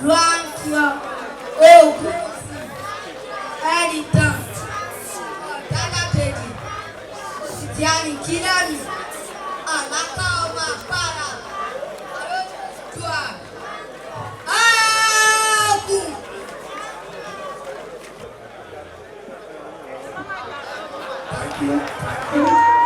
Luanfio, Ogun, Editan, Dada Teddy, Tiani Kilami, Alaka Oma Para, Oduduwa, Agun. Thank you.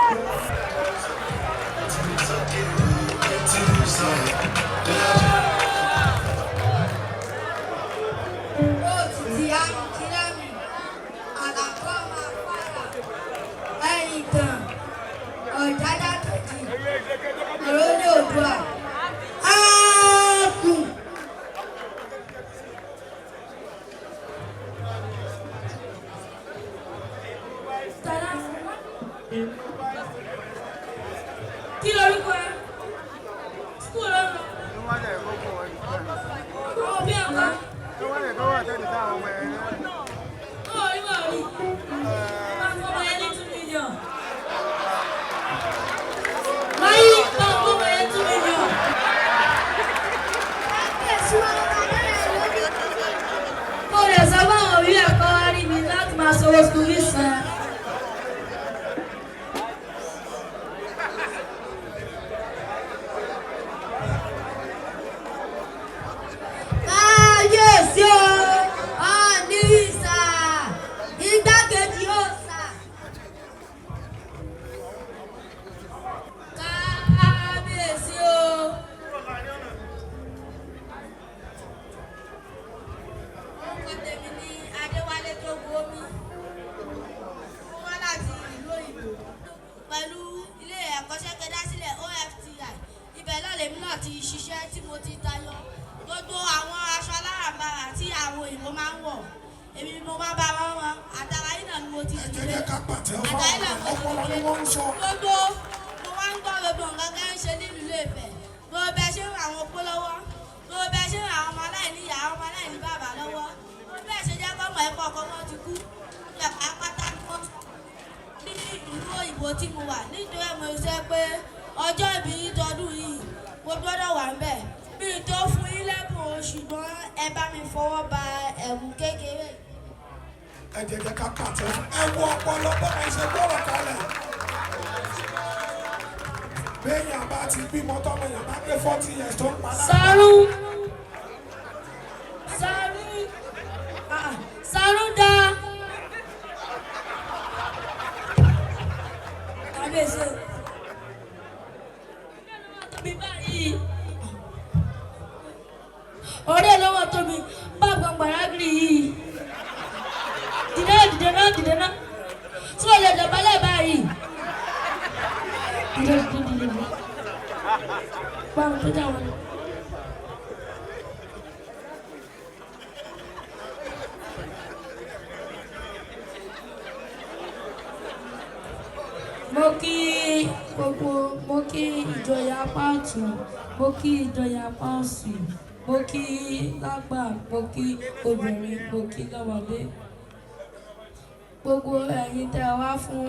Gbogbo ẹ̀yin tẹ́ wá fún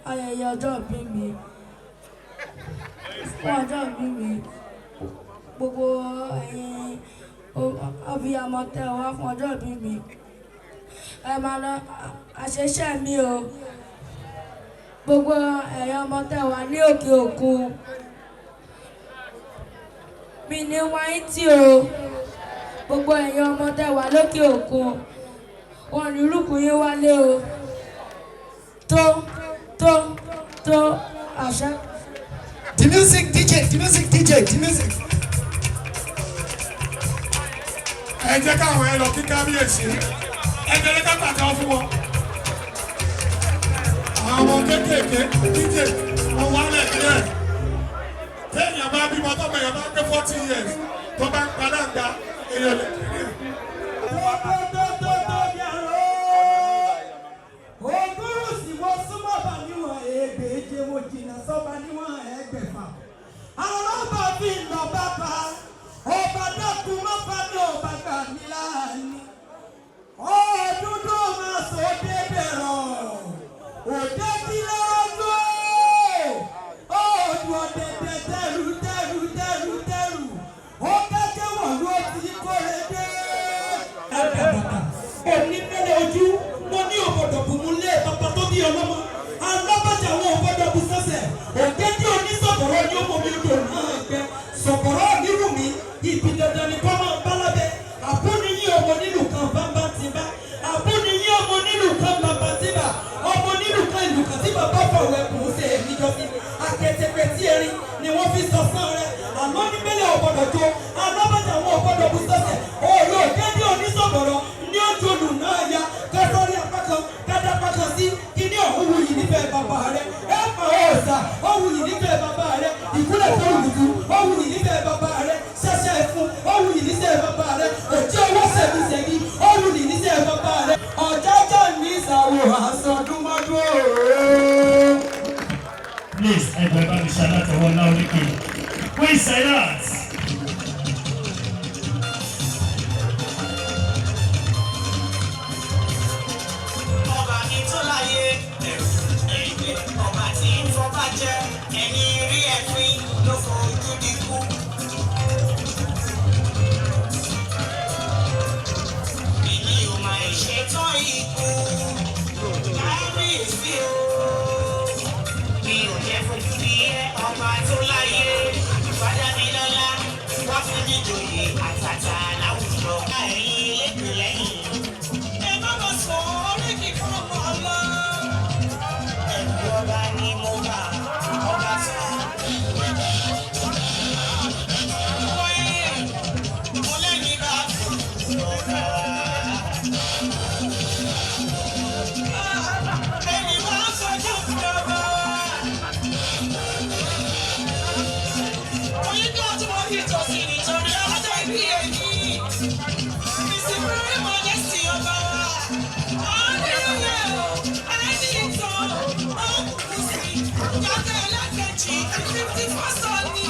ayẹyẹ ọjọ́ ìbí mi, fún ọjọ́ ìbí mi, gbogbo ẹ̀yin abiyamọ tẹ́ wá fún ọjọ́ ìbí mi, ẹ máa lọ àṣeṣe mi o. Gbogbo ẹ̀yin ọmọ tẹ́ wà ní òkè òkun, mi ní wáyé tí o. Gbogbo ẹ̀yin ọmọ tẹ́ wà lókè òkun, wọn ní lùkùn yín wálé o. Tó àṣẹ. The music DJ. Ẹ jẹ́ káwọn ẹ lọ kí kábíyèsí. Ẹ jẹ́ ká pàtàkì fún wọn. Àwọn ọmọ kéékèèké DJ wọn wá lẹ́ẹ̀kẹ́. Téèyàn bá bímọ tó bẹ̀yàn bá pé 40 years tó bá ń padà gba èèyàn lè kéré. Ògúrùsì wo súnmọ́ bá níwọ̀n ègbèje wo jìnnà sọ́ba níwọ̀n ẹgbẹ̀fà. Àwọn ọba fi ń lọ bàbá ọba dọ́kun mọ́fà ní ọba gbà mí láàánú. Òdúdú máa sọ débẹ̀ rọ̀ òde kí lọ́wọ́ tó òdu ọ̀dẹ̀dẹ̀ tẹ̀rù. Ó kẹ́kẹ́ wọ̀ ló ti kórè gbọ́dọ̀ jó alábàjá wọn ò gbọ́dọ̀ bú sọ́sẹ̀ òòlù òkèdè onísọ̀bọ̀rọ̀ ní ojú olù náà ya kẹsọ́rí apákan kádàpákan sí kíní ọ̀hún wuyì nífẹ̀ẹ́ bàbá rẹ̀ ẹ̀fà ọ̀sà ó wuyì nífẹ̀ẹ́ bàbá rẹ̀ ìkúlẹ̀ tó wùdú ó wuyì nífẹ̀ẹ́ bàbá rẹ̀ ṣẹ̀ṣẹ̀ ẹ̀fún ó wuyì nífẹ̀ẹ́ bàbá rẹ̀ òjì owó ṣẹ̀míṣẹ̀mí ó wuyì nífẹ̀ẹ́ bàbá rẹ̀ ọ̀jájá ní ìsàwò àsọdúnmọ́dún. Please, everybody shout out to one loud again. We say that. Ọba ní tó láyé, ẹ̀rù ọba tí ń fọba jẹ, ẹni rí ẹ̀fín ló fojú dikú. Èmi ò máa ṣetán ikú, kábíyèsí o. Mi ò jẹ́ fojú rí ẹ ọba tó láyé, ìfádà mi lọ́lá, wá fún níjòyè àtàtà láwùjọ. Ẹ̀yin lẹ́kùn lẹ́yìn. Ẹ má bọ̀ sọ oríkì fún ọmọ ọlọ́. Ẹ̀rù ọba ni mo bá ọba tó. Mo lẹ́yìn bá ọba. Ẹni wá sọ́jú fún ọba. Oyinbo tí wọ́n fi tọ̀ sí nítorí ọjọ́ ìbí èyí. Ìsìnkú Majesty ọba wa. Ọ̀nẹ́rẹ́ o, ẹni ìtàn, ọkùnrin sí, jáde ẹlẹ́kẹ̀jì, 51st ọ̀nì.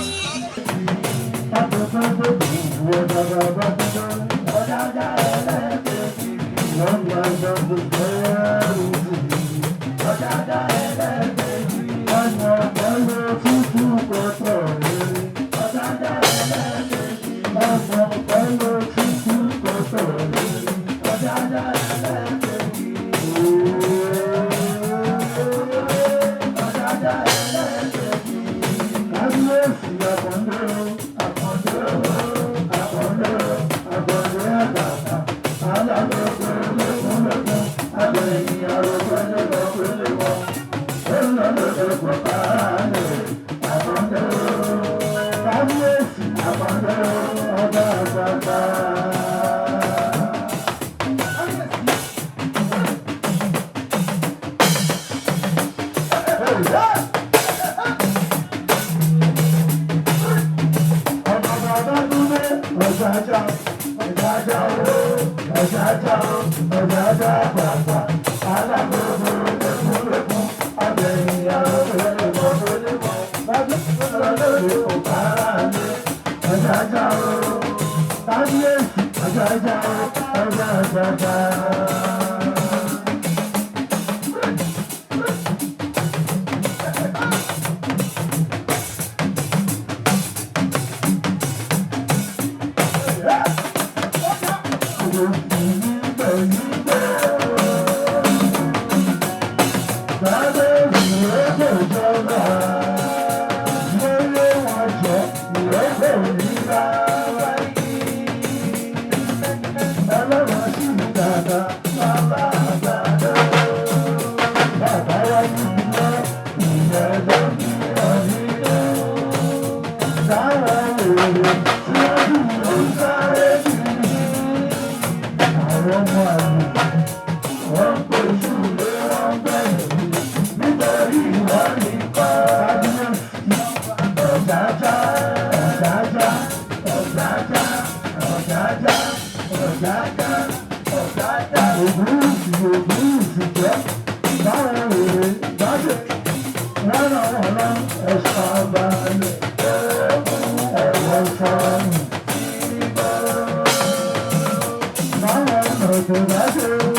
Thank you.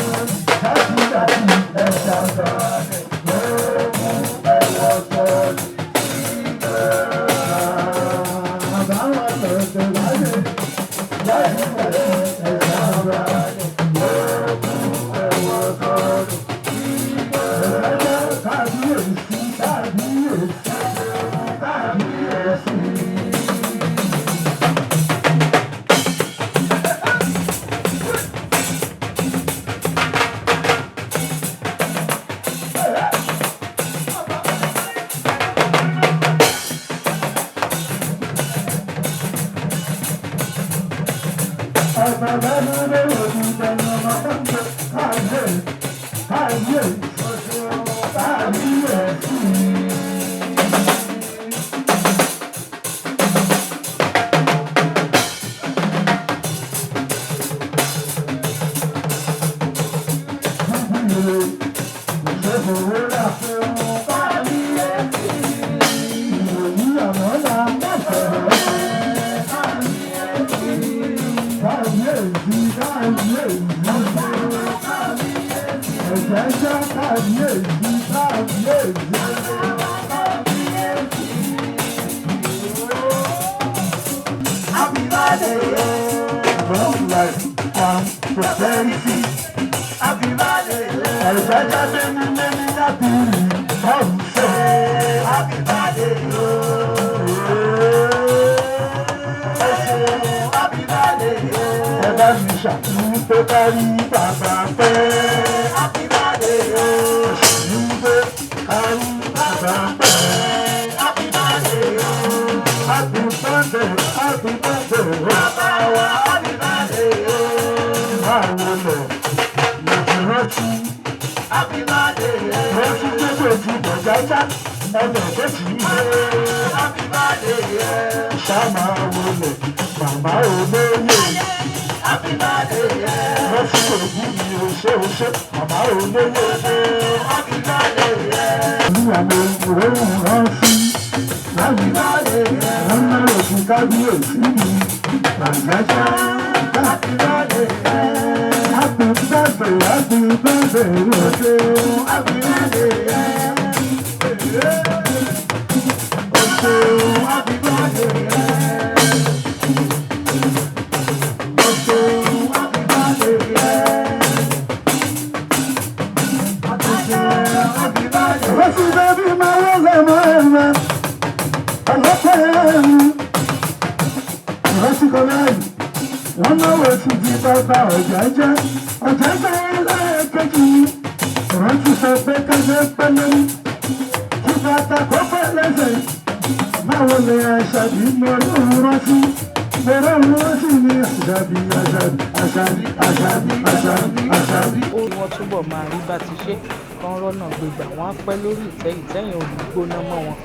wọ́n túbọ̀ máa rí bá ti ṣe kán rọ́nà gbégbà wọ́n á pẹ́ lórí ìtẹ́yìn ò ní gbóná mọ́ wọn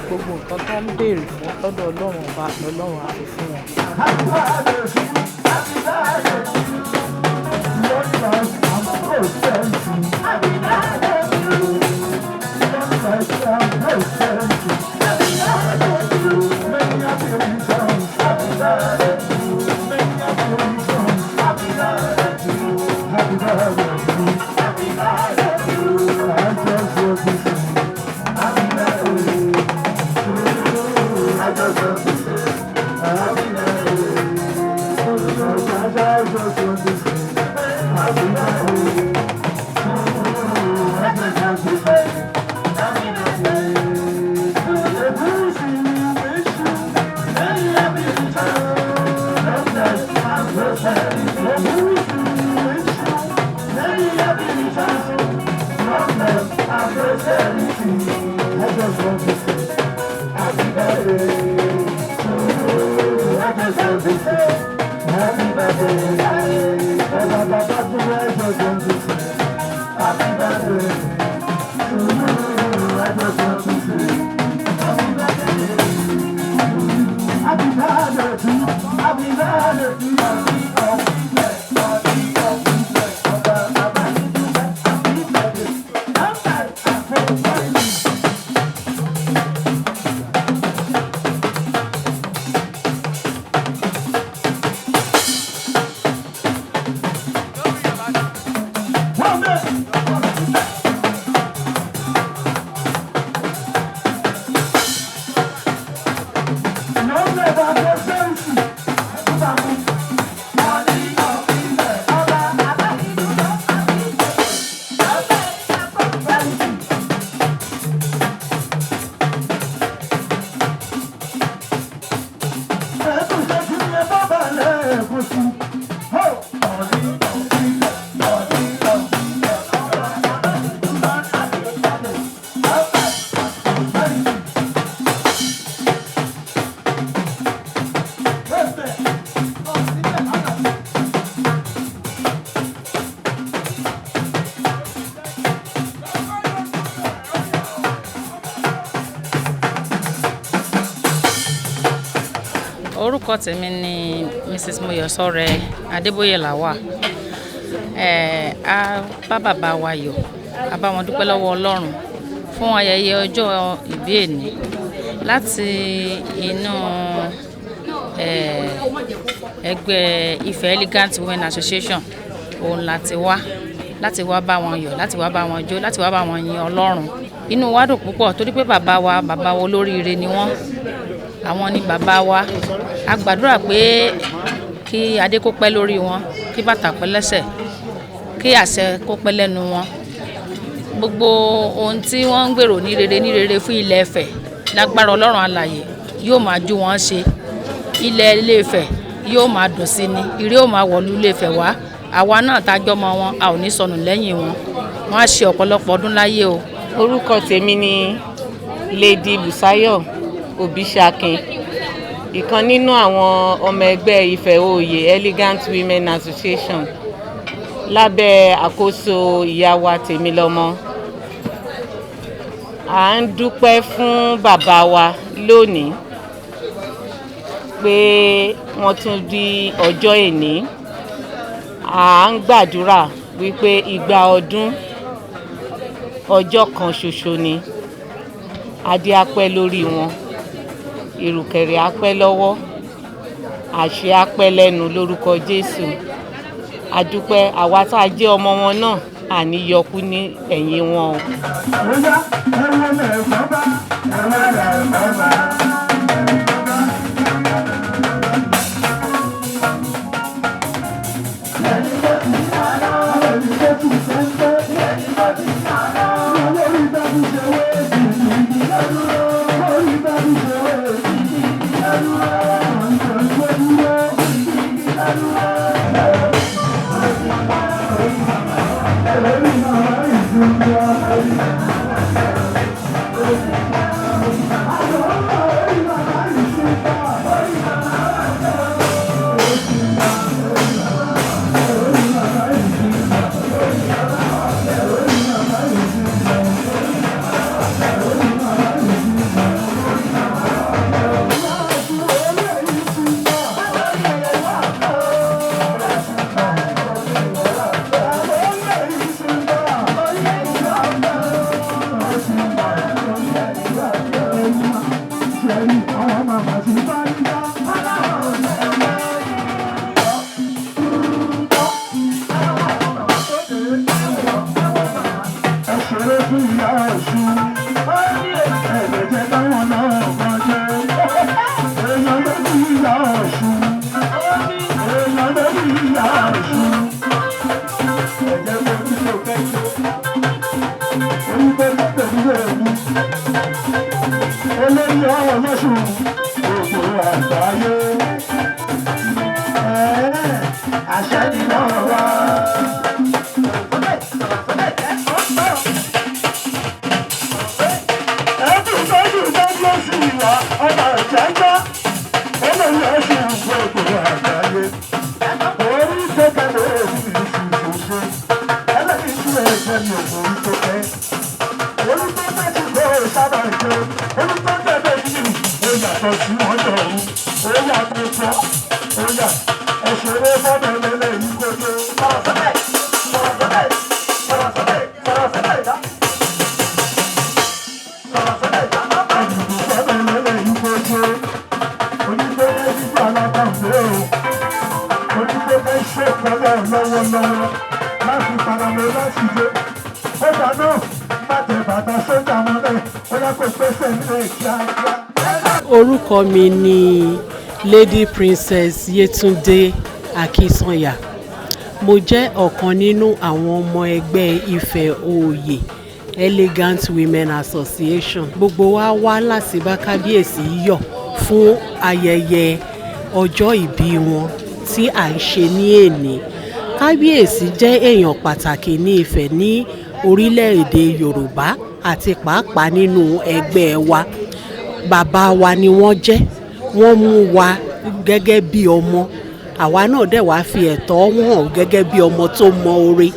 gbogbo nǹkan tó ń béèrè fún lọ́dọ̀ ọlọ́run ọba lọ́lọ́run á fi fún wọn. Orúkọ tèmi ni Mrs. Mọ́yọ̀sọ́rẹ Adébóyè Làwà. A bá bàbá wa yọ̀, a bá wọn dúpẹ́ lọ́wọ́ Ọlọ́run fún ayẹyẹ ọjọ́ ìbí èní láti inú ẹgbẹ́ Ife Elegant Women Association. Òun láti wá bá wọn yọ̀, láti wá bá wọn jó, láti wá bá wọn yin Ọlọ́run. Inú wa dùn púpọ̀ torí pé bàbá wa olóríire ni wọ́n. Àwọn ni bàbá wa. A gbàdúrà pé kí adé kó pẹ́ lórí wọn, kí bàtà pẹ́ lẹ́sẹ̀, kí àṣẹ kó pẹ́ lẹ́nu wọn. Gbogbo ohun tí wọ́n ń gbèrò ní rere fún ilẹ̀ Ifẹ̀ lágbára Ọlọ́run alààyè yóò máa jú wọn ṣe. Ilẹ̀ Ilé Ifẹ̀ yóò máa dùn sí ni, ire ó máa wọ̀lú Ilé Ifẹ̀ wá. Àwa náà tájọ́ mọ́ wọn, a ò ní sọnù lẹ́yìn wọn. Wọ́n á ṣe ọ̀pọ̀lọpọ̀ ọdún láyé o. Orúkọ tèmi ni Lady Busayo Obishakin, ìkan nínú àwọn ọmọ ẹgbẹ́ Ife Oyè Elegant Women Association lábẹ́ àkóso ìyá wa Tèmilọ́mọ. À ń dúpẹ́ fún bàbá wa lónìí pé wọ́n tún di ọjọ́ èní. À ń gbàdúrà wípé igba ọdún ọjọ́ kan ṣoṣo ni. Adé á pẹ́ lórí wọn, ìrùkẹ̀rẹ̀ á pẹ́ lọ́wọ́, àṣẹ á pẹ́ lẹ́nu lórúkọ Jésù. A dúpẹ́ àwa tá a jẹ́ ọmọ wọn náà àní yọkú ní ẹ̀yìn wọn o. Orúkọ mi ni Lady Princess Yetunde Akínsànyà. Mo jẹ́ ọ̀kan nínú àwọn ọmọ ẹgbẹ́ Ife Oyè Elegant Women Association. Gbogbo wa wá láti bá kábíyèsí yọ̀ fún ayẹyẹ ọjọ́ ìbí wọn tí à ń ṣe ní èní. Kábíyèsí jẹ́ èèyàn pàtàkì ní Ifẹ̀ ní orílẹ̀-èdè Yorùbá àti pàápàá nínú ẹgbẹ́ wa. Bàbá wa ni wọ́n jẹ́, wọ́n mú wa gẹ́gẹ́ bí ọmọ. Àwa náà dẹ̀ wá fi ẹ̀tọ́ hàn gẹ́gẹ́ bí ọmọ tó mọ oore.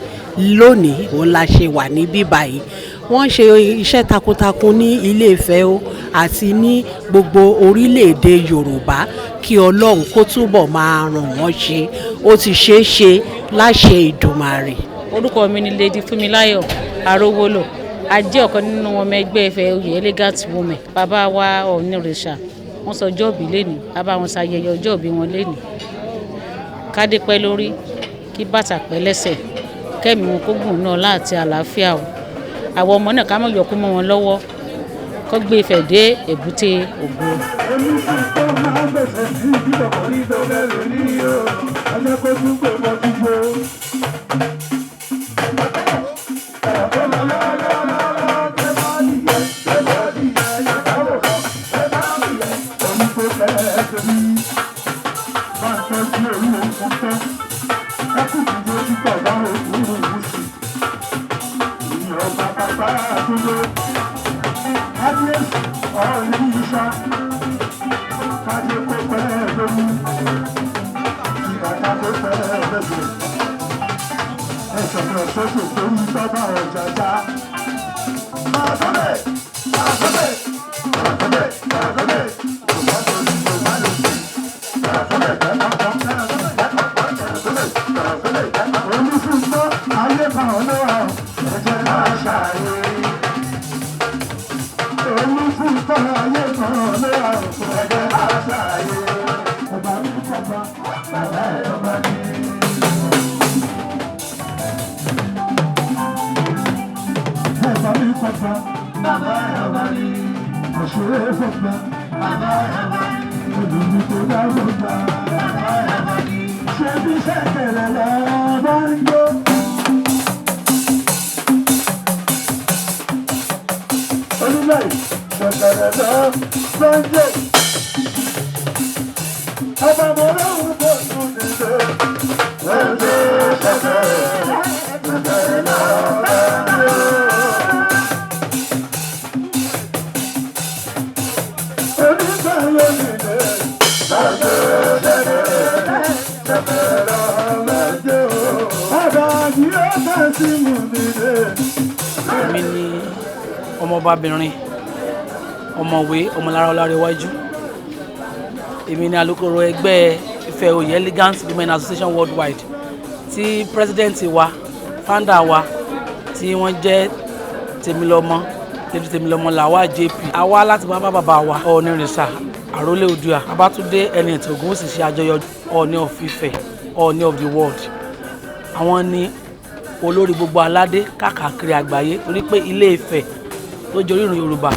Lónìí òun la ṣe wà níbí báyìí. wọ́n ń ṣe iṣẹ́ takuntakun ní ilé Ifẹ̀ o àti ní gbogbo orílẹ̀-èdè Yorùbá kí Ọlọ́run kó túbọ̀ máa ràn wọ́n ṣe ó ti ṣeé ṣe láṣẹ Ìdùmarè. Orúkọ mi ni Lady Fúnmiláyọ̀ Arówólò. A jẹ́ ọ̀kan nínú ọmọ ẹgbẹ́ Ifẹ̀ oyè elegant women. Bàbá wa Onírìṣà wọ́n sọ ọjọ́bí lénìí, a bá wọn ṣayẹyẹ ọjọ́bí wọn lénìí. Kádé pẹ́ lórí, kí bàtà pẹ́ lẹ́sẹ̀, kẹ́mi wọn kó gùn náà láti àlàáfíà o. Àwọn ọmọ náà ká mọ̀ yọkú mọ́ wọn lọ́wọ́, kó gbé Ifẹ̀ dé èbúté ògo. Èmi ni ọmọbabìnrin ọmọwé Ọmọlára Ọlárẹ̀wájú. Èmi ni alukoro ẹgbẹ́ Ifẹ̀ oyè elegant women association worldwide tí president wa founder wa tí wọ́n jẹ́ Tèmilọ́mọ Lady Tèmilọ́mọ Làwà JP. A wá láti bá bàbá wa Onírìṣà Àrólé Oòduà Babátúndé Ẹniìtàn Ògúnwùsì ṣe àjọyọ̀ Ooni of Ife, Ooni of the world. Àwọn ni olórí gbogbo aládé káàkiri àgbáyé torí pé Ilé Ifẹ̀ tó jẹ́ orírun Yorùbá.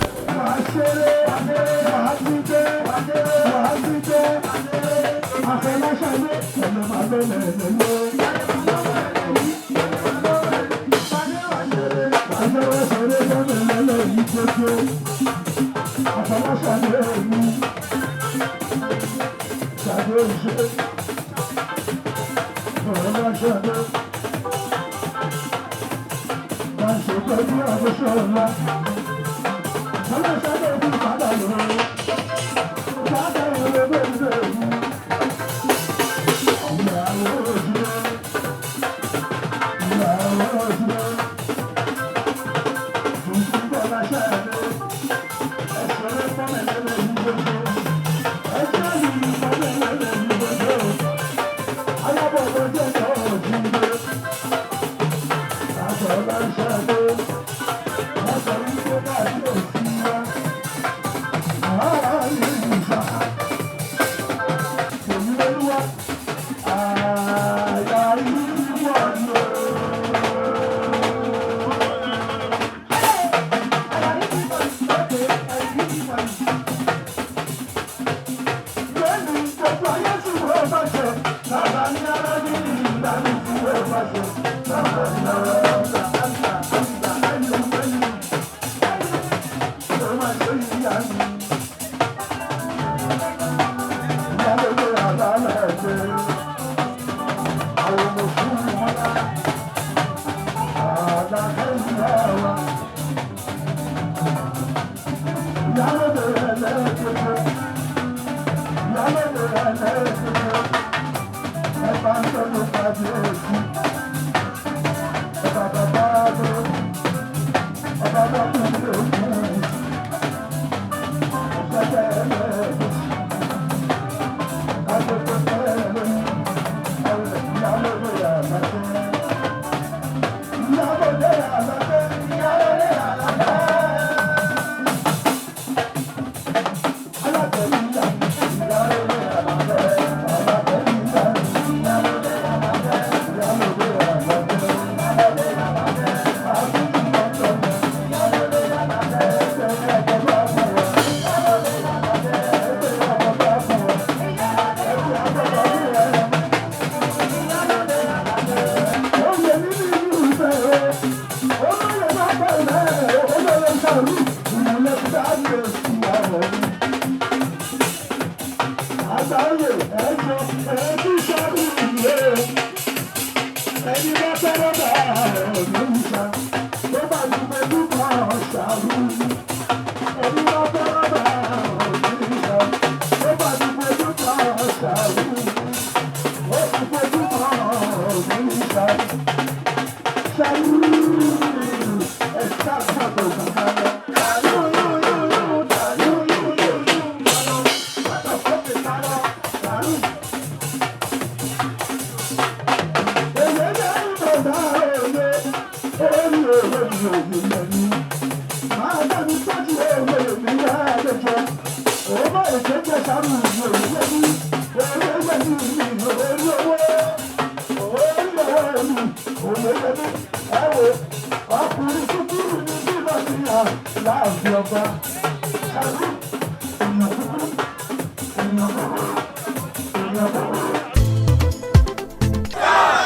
Láàbí ọba.